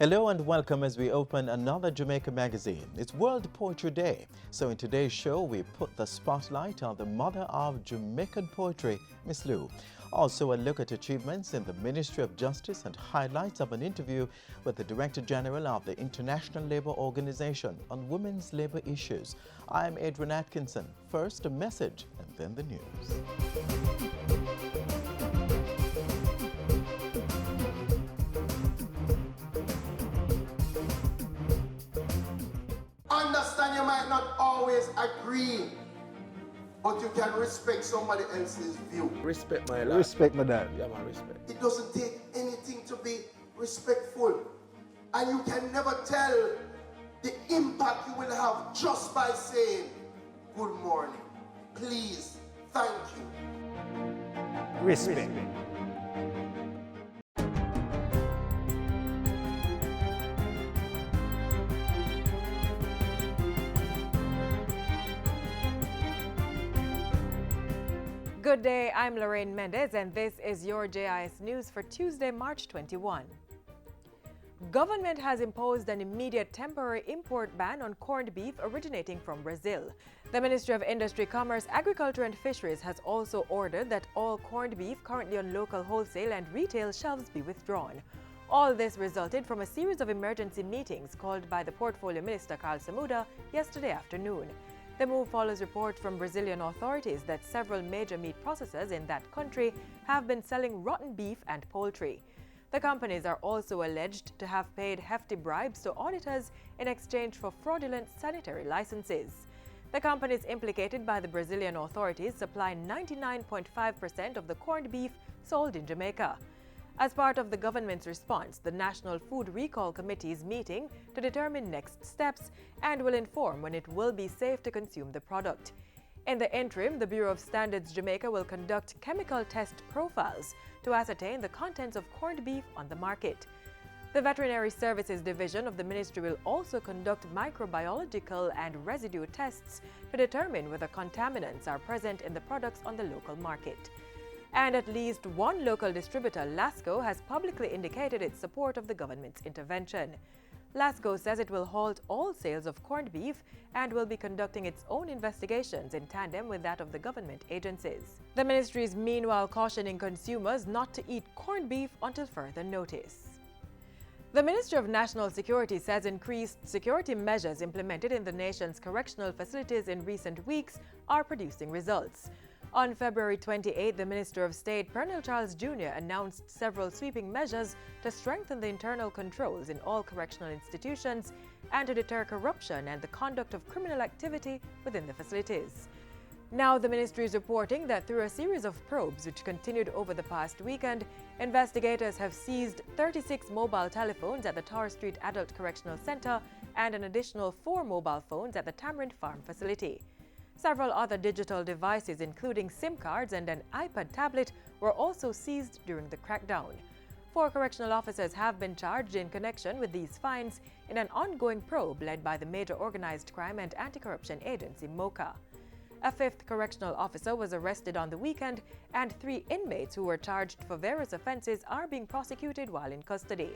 Hello and welcome as we open another Jamaica magazine. It's World Poetry Day, so in today's show we put the spotlight on the mother of Jamaican poetry, Miss Lou. Also a look at achievements in the Ministry of Justice and highlights of an interview with the Director General of the International Labour Organization on women's labour issues. I'm Adrian Atkinson. First a message and then the news. Understand, you might not always agree, but you can respect somebody else's view. Respect my lad. Respect my dad. Yeah, man, respect. It doesn't take anything to be respectful. And you can never tell the impact you will have just by saying, good morning, please, thank you. Respect. Good day, I'm Lorraine Mendez and this is your JIS News for Tuesday, March 21. Government has imposed an immediate temporary import ban on corned beef originating from Brazil. The Ministry of Industry, Commerce, Agriculture and Fisheries has also ordered that all corned beef currently on local wholesale and retail shelves be withdrawn. All this resulted from a series of emergency meetings called by the Portfolio Minister Carl Samuda yesterday afternoon. The move follows reports from Brazilian authorities that several major meat processors in that country have been selling rotten beef and poultry. The companies are also alleged to have paid hefty bribes to auditors in exchange for fraudulent sanitary licenses. The companies implicated by the Brazilian authorities supply 99.5% of the corned beef sold in Jamaica. As part of the government's response, the National Food Recall Committee is meeting to determine next steps and will inform when it will be safe to consume the product. In the interim, the Bureau of Standards Jamaica will conduct chemical test profiles to ascertain the contents of corned beef on the market. The Veterinary Services Division of the Ministry will also conduct microbiological and residue tests to determine whether contaminants are present in the products on the local market. And at least one local distributor, Lasco, has publicly indicated its support of the government's intervention. Lasco says it will halt all sales of corned beef and will be conducting its own investigations in tandem with that of the government agencies. The ministry is meanwhile cautioning consumers not to eat corned beef until further notice. The Ministry of National Security says increased security measures implemented in the nation's correctional facilities in recent weeks are producing results. On February 28, the Minister of State, Colonel Charles Jr., announced several sweeping measures to strengthen the internal controls in all correctional institutions and to deter corruption and the conduct of criminal activity within the facilities. Now, the ministry is reporting that through a series of probes which continued over the past weekend, investigators have seized 36 mobile telephones at the Tower Street Adult Correctional Center and an additional 4 mobile phones at the Tamarind Farm facility. Several other digital devices, including SIM cards and an iPad tablet, were also seized during the crackdown. 4 correctional officers have been charged in connection with these finds in an ongoing probe led by the Major Organized Crime and Anti-Corruption Agency, MOCA. A 5th correctional officer was arrested on the weekend, and 3 inmates who were charged for various offenses are being prosecuted while in custody.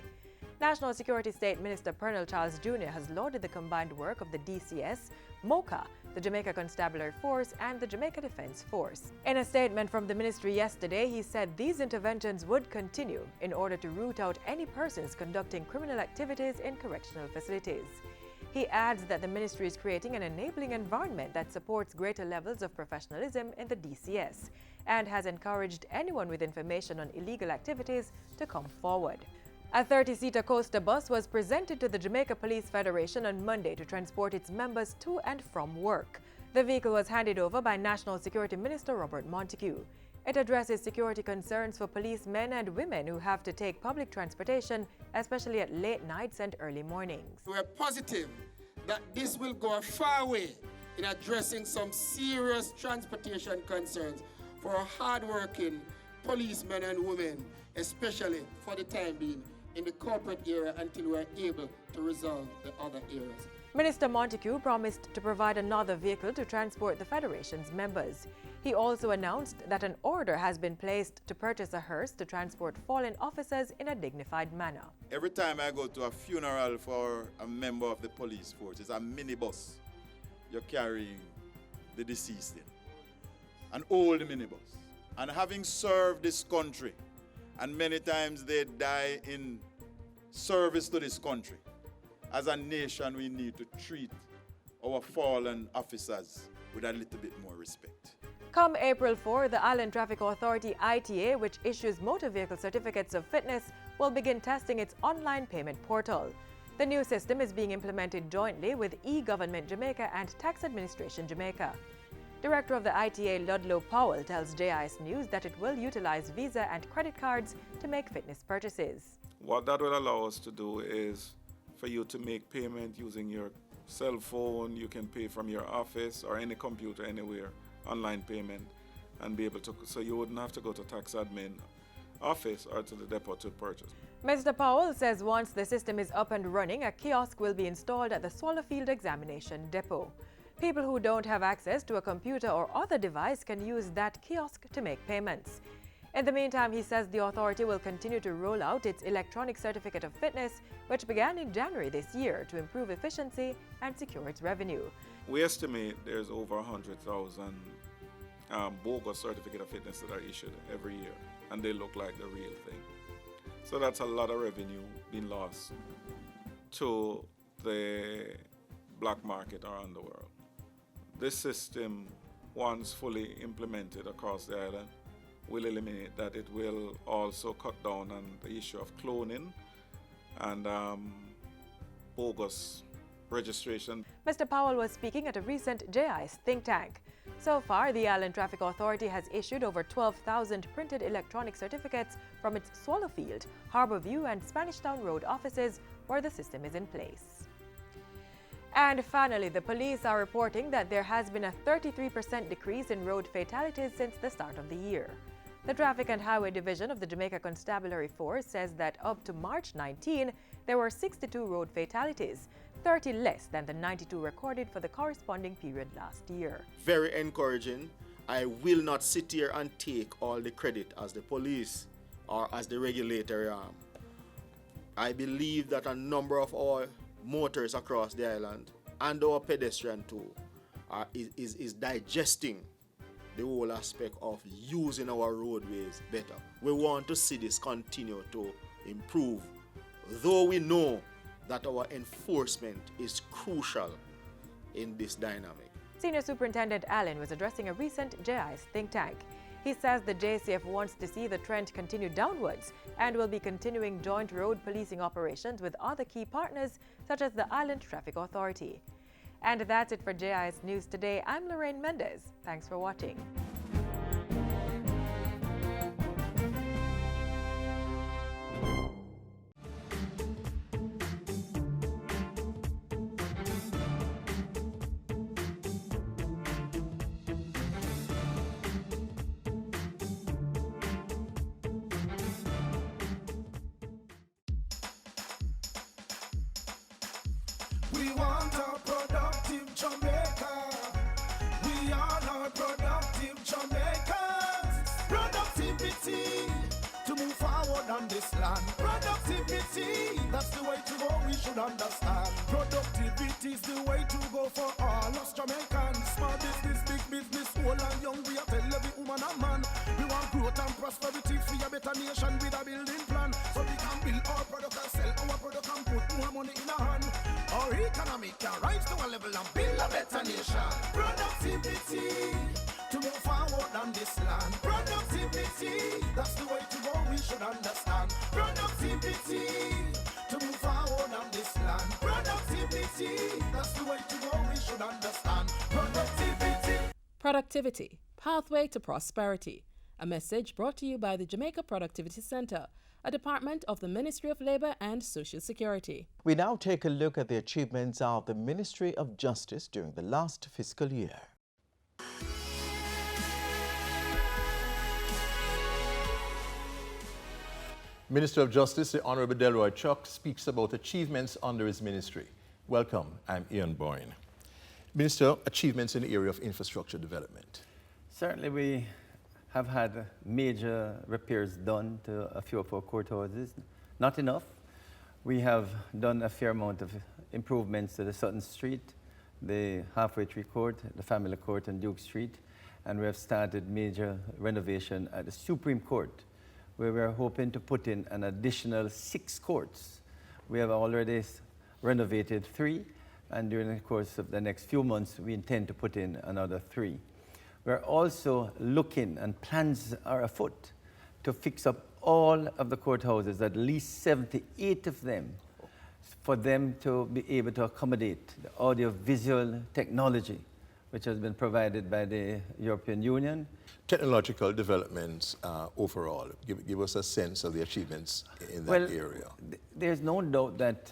National Security State Minister Colonel Charles Jr. has lauded the combined work of the DCS, MOCA, the Jamaica Constabulary Force, and the Jamaica Defense Force. In a statement from the ministry yesterday, he said these interventions would continue in order to root out any persons conducting criminal activities in correctional facilities. He adds that the ministry is creating an enabling environment that supports greater levels of professionalism in the DCS and has encouraged anyone with information on illegal activities to come forward. A 30-seater coaster bus was presented to the Jamaica Police Federation on Monday to transport its members to and from work. The vehicle was handed over by National Security Minister Robert Montego. It addresses security concerns for policemen and women who have to take public transportation, especially at late nights and early mornings. We're positive that this will go a far way in addressing some serious transportation concerns for our hard-working policemen and women, especially for the time being in the corporate area until we are able to resolve the other areas. Minister Montego promised to provide another vehicle to transport the Federation's members. He also announced that an order has been placed to purchase a hearse to transport fallen officers in a dignified manner. Every time I go to a funeral for a member of the police force, it's a minibus you're carrying the deceased in. An old minibus. And having served this country, and many times they die in service to this country, as a nation we need to treat our fallen officers with a little bit more respect. Come April 4, the Island Traffic Authority ITA, which issues motor vehicle certificates of fitness, will begin testing its online payment portal. The new system is being implemented jointly with e-Government Jamaica and Tax Administration Jamaica. Director of the ITA, Ludlow Powell, tells JIS News that it will utilize Visa and credit cards to make fitness purchases. What that will allow us to do is for you to make payment using your cell phone. You can pay from your office or any computer anywhere, online payment, and be able to, so you wouldn't have to go to tax admin office or to the depot to purchase. Mr. Powell says once the system is up and running, a kiosk will be installed at the Swallowfield Examination Depot. People who don't have access to a computer or other device can use that kiosk to make payments. In the meantime, he says the authority will continue to roll out its electronic certificate of fitness, which began in January this year, to improve efficiency and secure its revenue. We estimate there's over 100,000 bogus certificate of fitness that are issued every year, and they look like the real thing. So that's a lot of revenue being lost to the black market around the world. This system, once fully implemented across the island, will eliminate that. It will also cut down on the issue of cloning and bogus registration. Mr. Powell was speaking at a recent JIS think tank. So far, the Island Traffic Authority has issued over 12,000 printed electronic certificates from its Swallowfield, Harbourview and Spanish Town Road offices where the system is in place. And finally, the police are reporting that there has been a 33% decrease in road fatalities since the start of the year. The Traffic and Highway Division of the Jamaica Constabulary Force says that up to March 19, there were 62 road fatalities, 30 less than the 92 recorded for the corresponding period last year. Very encouraging. I will not sit here and take all the credit as the police or as the regulatory arm. I believe that a number of our motors across the island and our pedestrian too is digesting the whole aspect of using our roadways better. We want to see this continue to improve, though we know that our enforcement is crucial in this dynamic. Senior Superintendent Allen was addressing a recent JIS think tank. He says the JCF wants to see the trend continue downwards and will be continuing joint road policing operations with other key partners such as the Island Traffic Authority. And that's it for JIS News today. I'm Lorraine Mendez. Thanks for watching. We want a productive Jamaica. We all are productive Jamaicans. Productivity to move forward on this land. Productivity, that's the way to go, we should understand. Productivity is the way to go for all us Jamaicans. Small business, big business, old and young, we are tell every woman and man. We want growth and prosperity, free a better nation with a building plan. So we can build our product and sell our product and put more money in our hand. Our economy can rise to a level and build a better nation. Productivity to move forward on this land. Productivity, that's the way to go, we should understand. Productivity to move forward on this land. Productivity, that's the way to go, we should understand. Productivity. Productivity, Pathway to Prosperity. A message brought to you by the Jamaica Productivity Center, a department of the Ministry of Labour and Social Security. We now take a look at the achievements of the Ministry of Justice during the last fiscal year. Minister of Justice, the Honourable Delroy Chuck, speaks about achievements under his ministry. Welcome, I'm Ian Boyne. Minister, achievements in the area of infrastructure development. Certainly we have had major repairs done to a few of our courthouses. Not enough. We have done a fair amount of improvements to the Sutton Street, the Halfway Tree Court, the Family Court and Duke Street, and we have started major renovation at the Supreme Court, where we are hoping to put in an additional 6 courts. We have already renovated 3, and during the course of the next few months, we intend to put in another 3. We're also looking, and plans are afoot, to fix up all of the courthouses, at least 78 of them, for them to be able to accommodate the audio-visual technology, which has been provided by the European Union. Technological developments overall, give us a sense of the achievements in that area. There's no doubt that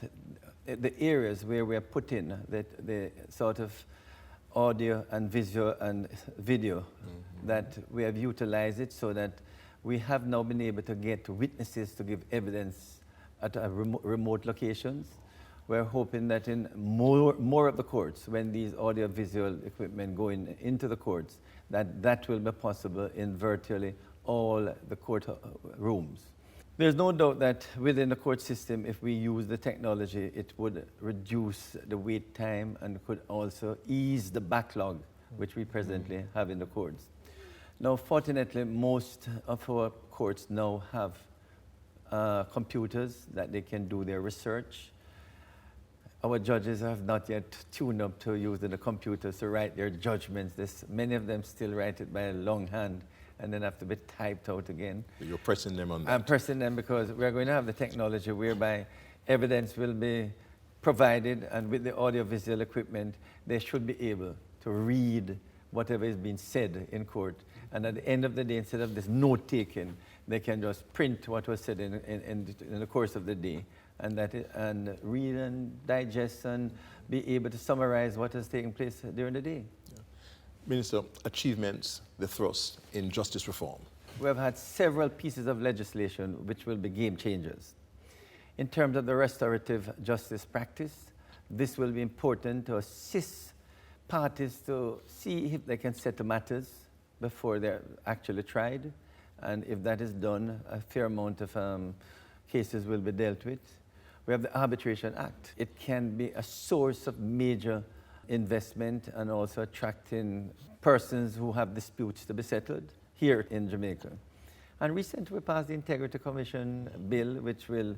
the areas where we have put in the sort of audio and visual and video, that we have utilized it so that we have now been able to get witnesses to give evidence at remote locations. We're hoping that in more of the courts, when these audio-visual equipment go into the courts, that will be possible in virtually all the court rooms. There's no doubt that within the court system, if we use the technology, it would reduce the wait time and could also ease the backlog which we presently have in the courts. Now, fortunately, most of our courts now have computers that they can do their research. Our judges have not yet tuned up to using the computers to write their judgments. Many of them still write it by a long hand and then have to be typed out again. You're pressing them on that? I'm pressing them because we're going to have the technology whereby evidence will be provided, and with the audiovisual equipment, they should be able to read whatever is being said in court. And at the end of the day, instead of this note-taking, they can just print what was said in the course of the day, and read and digest and be able to summarize what has taken place during the day. Yeah. Minister, achievements, the thrust in justice reform. We have had several pieces of legislation which will be game changers. In terms of the restorative justice practice, this will be important to assist parties to see if they can settle matters before they're actually tried. And if that is done, a fair amount of cases will be dealt with. We have the Arbitration Act. It can be a source of major investment and also attracting persons who have disputes to be settled here in Jamaica. And recently we passed the Integrity Commission bill, which will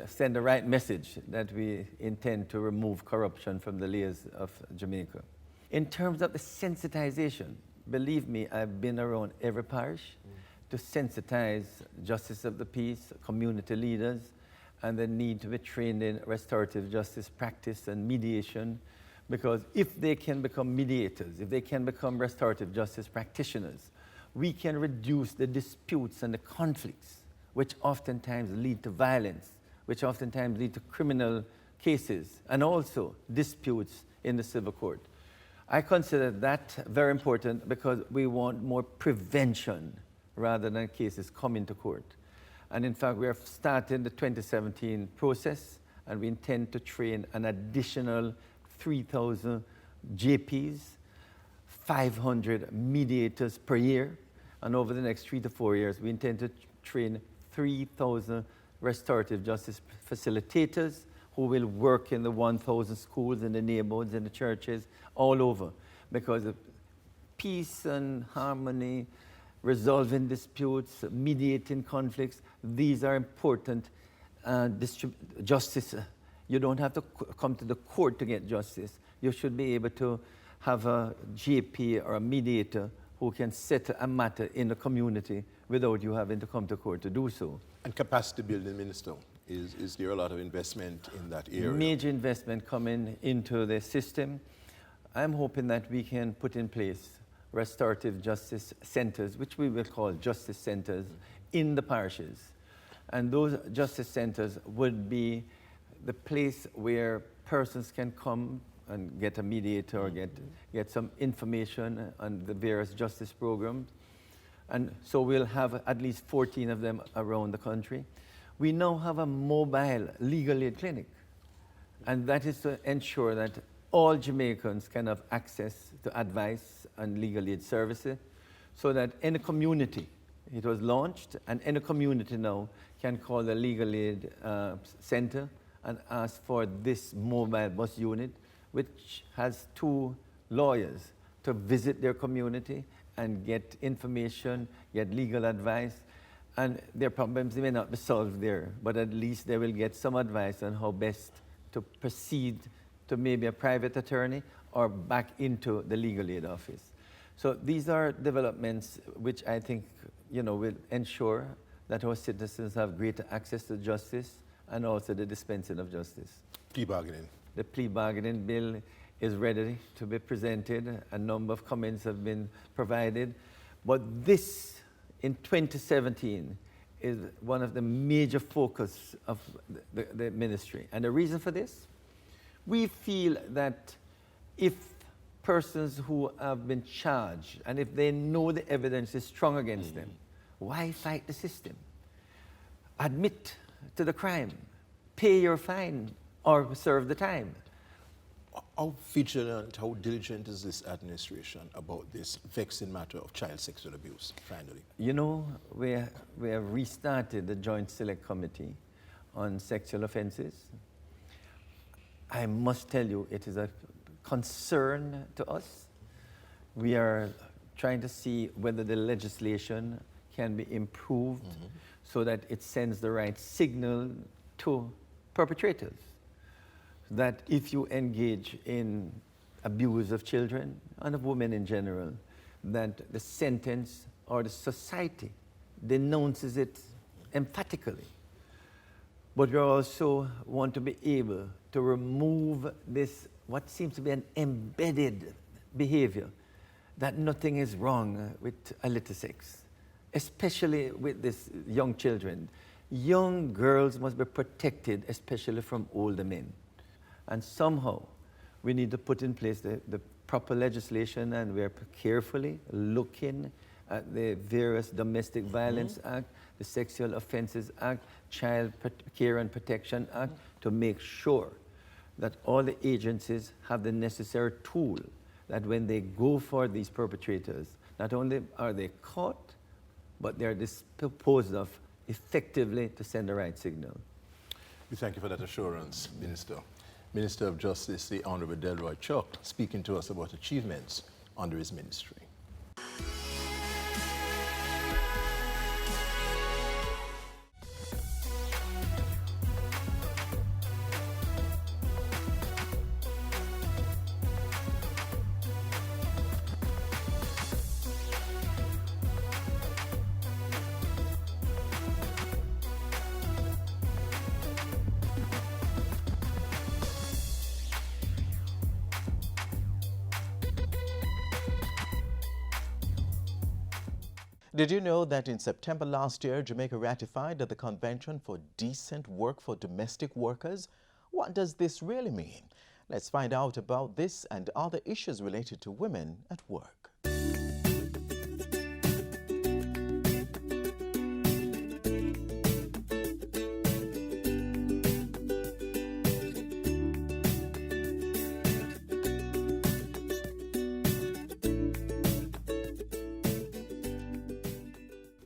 send the right message that we intend to remove corruption from the layers of Jamaica. In terms of the sensitization, believe me, I've been around every parish to sensitize justice of the peace, community leaders, and the need to be trained in restorative justice practice and mediation, because if they can become mediators, if they can become restorative justice practitioners, we can reduce the disputes and the conflicts, which oftentimes lead to violence, which oftentimes lead to criminal cases, and also disputes in the civil court. I consider that very important because we want more prevention rather than cases coming to court. And in fact, we have started the 2017 process, and we intend to train an additional 3,000 JPs, 500 mediators per year, and over the next 3 to 4 years, we intend to train 3,000 restorative justice facilitators who will work in the 1,000 schools, in the neighborhoods, in the churches, all over, because of peace and harmony, resolving disputes, mediating conflicts, these are important justice. You don't have to come to the court to get justice. You should be able to have a GP or a mediator who can settle a matter in the community without you having to come to court to do so. And capacity building, Minister, is there a lot of investment in that area? Major investment coming into the system. I'm hoping that we can put in place restorative justice centers, which we will call justice centers, in the parishes. And those justice centers would be the place where persons can come and get a mediator or get some information on the various justice programs. And so we'll have at least 14 of them around the country. We now have a mobile legal aid clinic. And that is to ensure that all Jamaicans can have access to advice and legal aid services, so that any community, it was launched, and any community now can call the legal aid center and ask for this mobile bus unit, which has 2 lawyers to visit their community and get information, get legal advice. And their problems may not be solved there, but at least they will get some advice on how best to proceed to maybe a private attorney or back into the legal aid office. So these are developments which I think, will ensure that our citizens have greater access to justice and also the dispensing of justice. Plea bargaining. The plea bargaining bill is ready to be presented. A number of comments have been provided. But this, in 2017, is one of the major focus of the ministry. And the reason for this? We feel that if persons who have been charged, and if they know the evidence is strong against them, why fight the system? Admit to the crime, pay your fine, or serve the time. How vigilant, how diligent is this administration about this vexing matter of child sexual abuse, finally? We have restarted the Joint Select Committee on Sexual Offences. I must tell you, it is a concern to us. We are trying to see whether the legislation can be improved so that it sends the right signal to perpetrators. That if you engage in abuse of children and of women in general, that the sentence or the society denounces it emphatically. But we also want to be able to remove this, what seems to be an embedded behavior, that nothing is wrong with illicit sex, especially with these young children. Young girls must be protected, especially from older men. And somehow, we need to put in place the proper legislation, and we're carefully looking at the various Domestic Violence Act, the Sexual Offences Act, Child Care and Protection Act, to make sure that all the agencies have the necessary tool, that when they go for these perpetrators, not only are they caught, but they're disposed of effectively to send the right signal. We thank you for that assurance, Minister. Minister of Justice, the Honorable Delroy Chuck, speaking to us about achievements under his ministry. Did you know that in September last year, Jamaica ratified the Convention for Decent Work for Domestic Workers? What does this really mean? Let's find out about this and other issues related to women at work.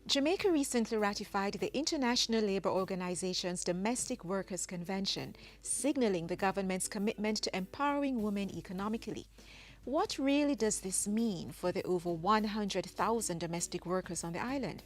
Jamaica recently ratified the International Labour Organization's Domestic Workers Convention, signaling the government's commitment to empowering women economically. What really does this mean for the over 100,000 domestic workers on the island?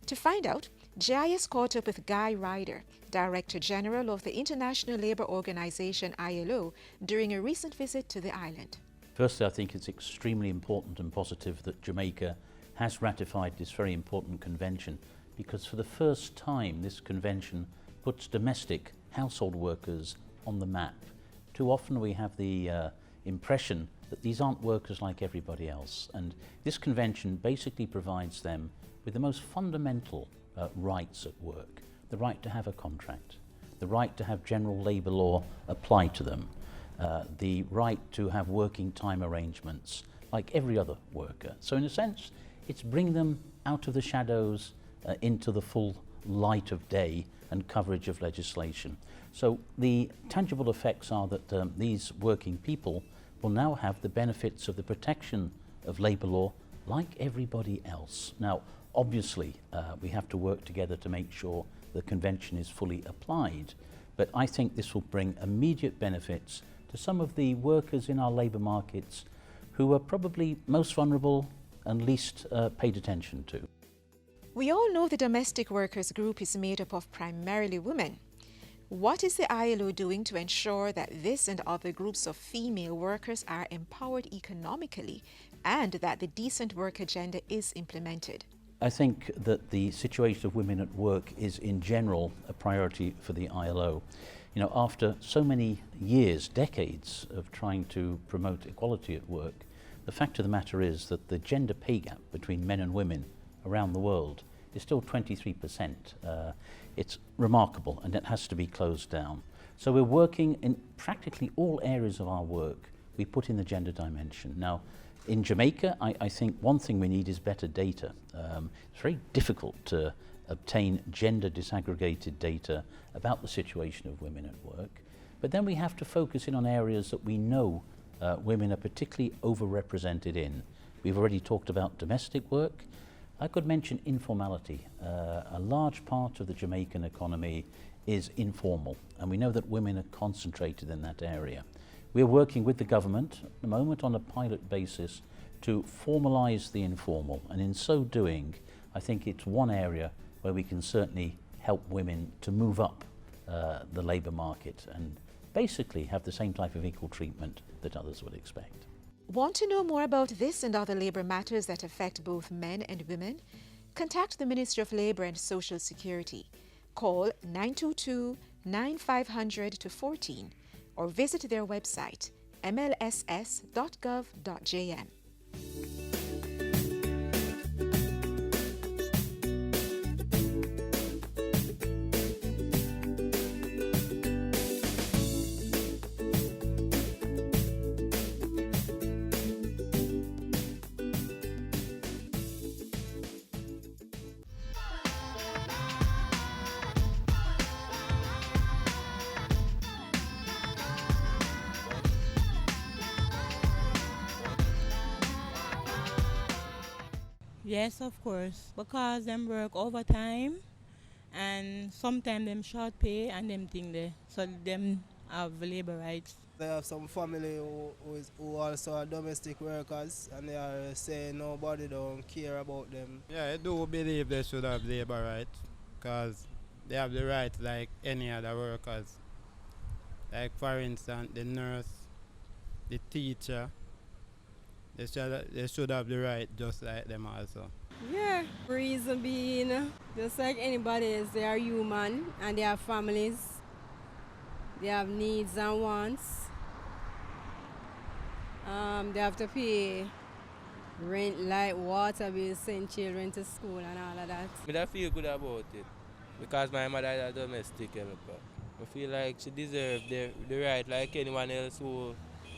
To find out, JIS caught up with Guy Ryder, Director General of the International Labour Organization ILO, during a recent visit to the island. Firstly, I think it's extremely important and positive that Jamaica has ratified this very important convention, because for the first time this convention puts domestic household workers on the map. Too often we have the impression that these aren't workers like everybody else, and this convention basically provides them with the most fundamental rights at work: the right to have a contract, the right to have general labour law apply to them, the right to have working time arrangements like every other worker. So in a sense, it's bring them out of the shadows into the full light of day and coverage of legislation. So the tangible effects are that these working people will now have the benefits of the protection of labour law like everybody else. Now, obviously, we have to work together to make sure the convention is fully applied, but I think this will bring immediate benefits to some of the workers in our labour markets who are probably most vulnerable and least paid attention to. We all know the domestic workers group is made up of primarily women. What is the ILO doing to ensure that this and other groups of female workers are empowered economically and that the decent work agenda is implemented? I think that the situation of women at work is in general a priority for the ILO. You know, after so many years, decades of trying to promote equality at work, the fact of the matter is that the gender pay gap between men and women around the world is still 23%. It's remarkable and it has to be closed down. So we're working in practically all areas of our work. We put in the gender dimension. Now, in Jamaica, I think one thing we need is better data. It's very difficult to obtain gender disaggregated data about the situation of women at work. But then we have to focus in on areas that we know women are particularly overrepresented in. We've already talked about domestic work. I could mention informality. A large part of the Jamaican economy is informal, and we know that women are concentrated in that area. We're working with the government at the moment on a pilot basis to formalise the informal, and in so doing, I think it's one area where we can certainly help women to move up the labour market and basically have the same type of equal treatment that others would expect. Want to know more about this and other labour matters that affect both men and women? Contact the Ministry of Labour and Social Security. Call 922-9500-14 or visit their website mlss.gov.jm. Yes, of course, because them work overtime and sometimes them short pay and them thing there, so them have labor rights. They have some family who also are domestic workers and they are saying nobody don't care about them. Yeah, I do believe they should have labor rights because they have the rights like any other workers. Like for instance, the nurse, the teacher. They should have the right just like them also. Yeah, reason being, just like anybody else, they are human and they have families. They have needs and wants. They have to pay rent, light, water bills, send children to school and all of that. I feel good about it because my mother is a domestic helper. I feel like she deserves the right like anyone else who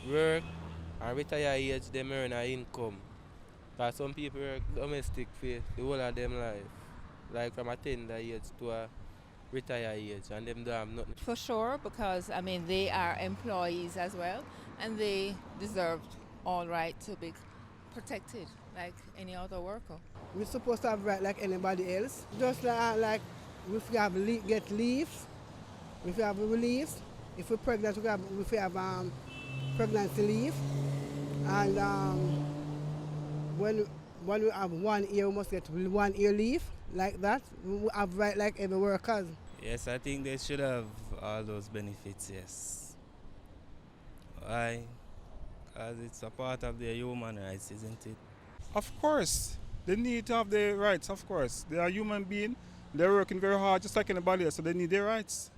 work and retire age, they earn an income. Because some people work domestic for the whole of them life. Like from a tender age to a retire age, and them don't have nothing. For sure, because I mean they are employees as well, and they deserve all right to be protected like any other worker. We're supposed to have right like anybody else. Just like if we have get leave, if we have relief, if we're pregnant, we have pregnancy leave, and when we have 1 year, we must get 1 year leave, like that. We have right like every worker. Yes, I think they should have all those benefits, yes. Why? Because it's a part of their human rights, isn't it? Of course, they need to have their rights, of course. They are human beings, they're working very hard just like anybody else, so they need their rights.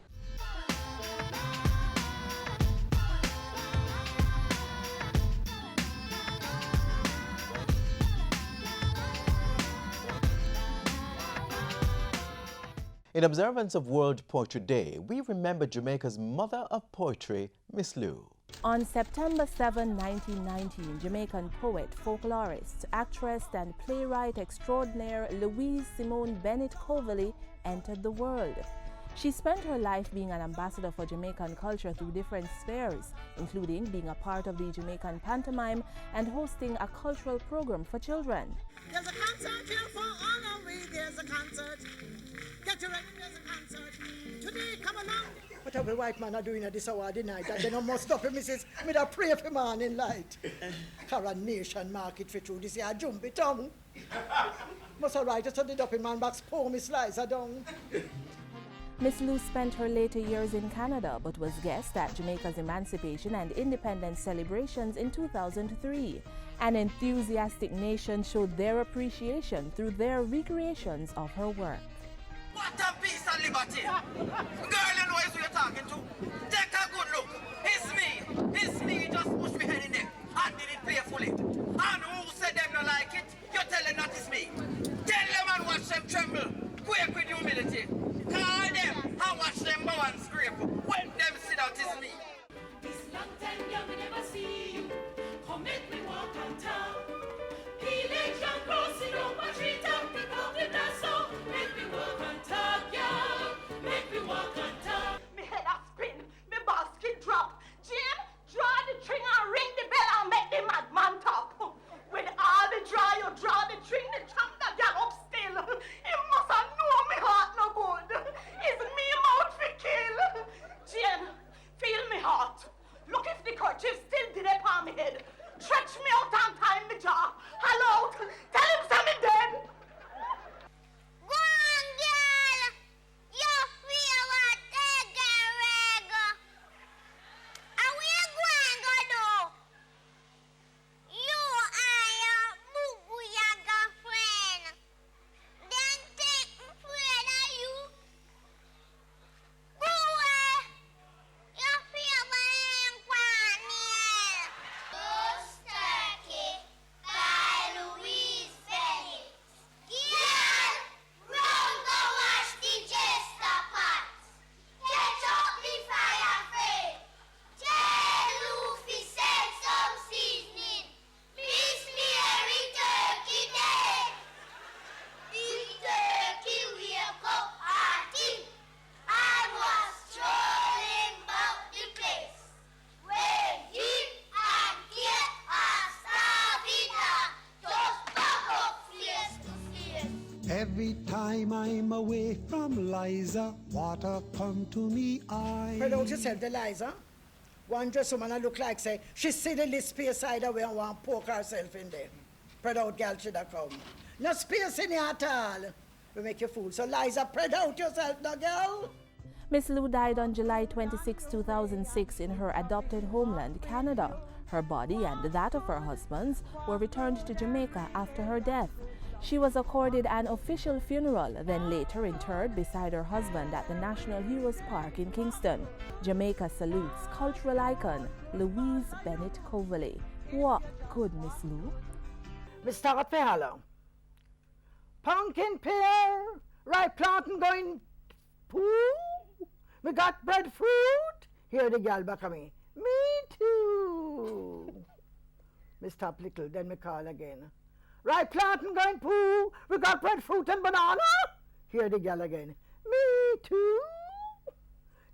In observance of World Poetry Day, we remember Jamaica's mother of poetry, Miss Lou. On September 7, 1919, Jamaican poet, folklorist, actress and playwright extraordinaire Louise Bennett entered the world. She spent her life being an ambassador for Jamaican culture through different spheres, including being a part of the Jamaican pantomime and hosting a cultural program for children. There's a concert here for all of we. There's a concert. Get you ready, there's a concert. Today, come along. What every white man are doing at this hour of the night, and then I must stop him, missus. Me da pray for morning light. Coronation market for through this year, jumpy tongue. Must have right to study up in man box, pour me slice, I don't. Miss Lou spent her later years in Canada, but was guest at Jamaica's emancipation and independence celebrations in 2003. An enthusiastic nation showed their appreciation through their recreations of her work. What a peace and liberty! Girl, you know who you're talking to. Take a good look. It's me. Just push me head in there and did it playfully. And who said them not like it? You tell them that it's me. Tell them and watch them tremble. Quick with humility. Call them and watch them bow and scrape. When them see that it's me. This long time young, we never see you. Come make me walk on town. Election crossing over street and pick up the dust. Make me walk on top, yeah. Make me walk on top. Me head a spin, me basket drop. Jim, draw the string and ring the bell and make the madman top. With all the draw, you draw the string, the champ that gal up still. He must have known me heart no good. It's me mouth for kill. Jim, feel me heart. Look if the kerchief still did it on me head. Stretch me out and tie me jaw. Hello, tell him something dead. Go on, girl. You feel what they get rego. And we going to do? You and your boo your girlfriend. Then take me friend of you. Boy, you feel my inquiry. Ghost Turkey by Louise Bennett. Girl, run go wash the jester pots. Catch up the fire frame. Tell Luffy send some seasoning. Miss Mary Turkey dead. The turkey wake up hearty. I was strolling about the place. When him and Kate are starving just back up face to face. Every time I'm away from Liza, water come to me eyes. Spread out yourself, Eliza. One dress woman I look like say, she see the list space side away and want poke herself in there. Spread out, girl, should have come. No space in here at all. We make you fool. So, Liza, spread out yourself now, girl. Miss Lou died on July 26, 2006 in her adopted homeland, Canada. Her body and that of her husband's were returned to Jamaica after her death. She was accorded an official funeral, then later interred beside her husband at the National Heroes Park in Kingston. Jamaica salutes cultural icon Louise Bennett Coverley. What good, Miss Lou? We start for hello. Pumpkin pear, ripe plantain going poo. We got breadfruit. Here the gal back of me. Me too. Me stop little, then me call again. Ripe plantain going poo. We got breadfruit and banana. Here the gal again. Me too.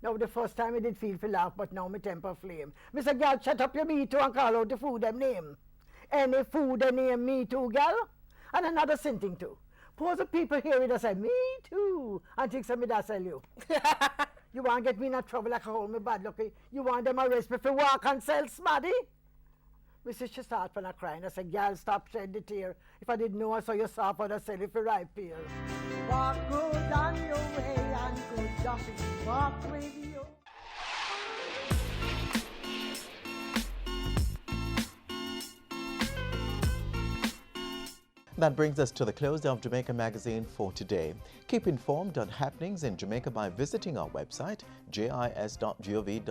Now the first time I did feel for laugh, but now me temper flame. Mr. Gal, shut up your me too and call out the food them name. Any food they name me too, gal. And another thing too. Suppose the people hear it and say, me too, and think somebody that sell you. You want to get me in a trouble like a hold me bad lucky? You want them arrest me for walk and sell smaddy? Mrs. She start from a crying. I said, gal, stop shed the tear. If I didn't know I saw you soft, I'd sell it for ripe pear. Walk good on your way and good Joshie. Walk with you. That brings us to the close of Jamaica Magazine for today. Keep informed on happenings in Jamaica by visiting our website, jis.gov.jm,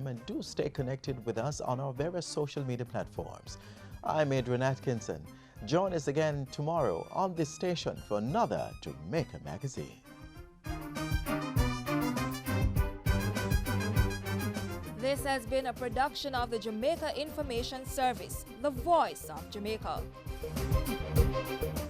and do stay connected with us on our various social media platforms. I'm Adrian Atkinson. Join us again tomorrow on this station for another Jamaica Magazine. This has been a production of the Jamaica Information Service, the voice of Jamaica.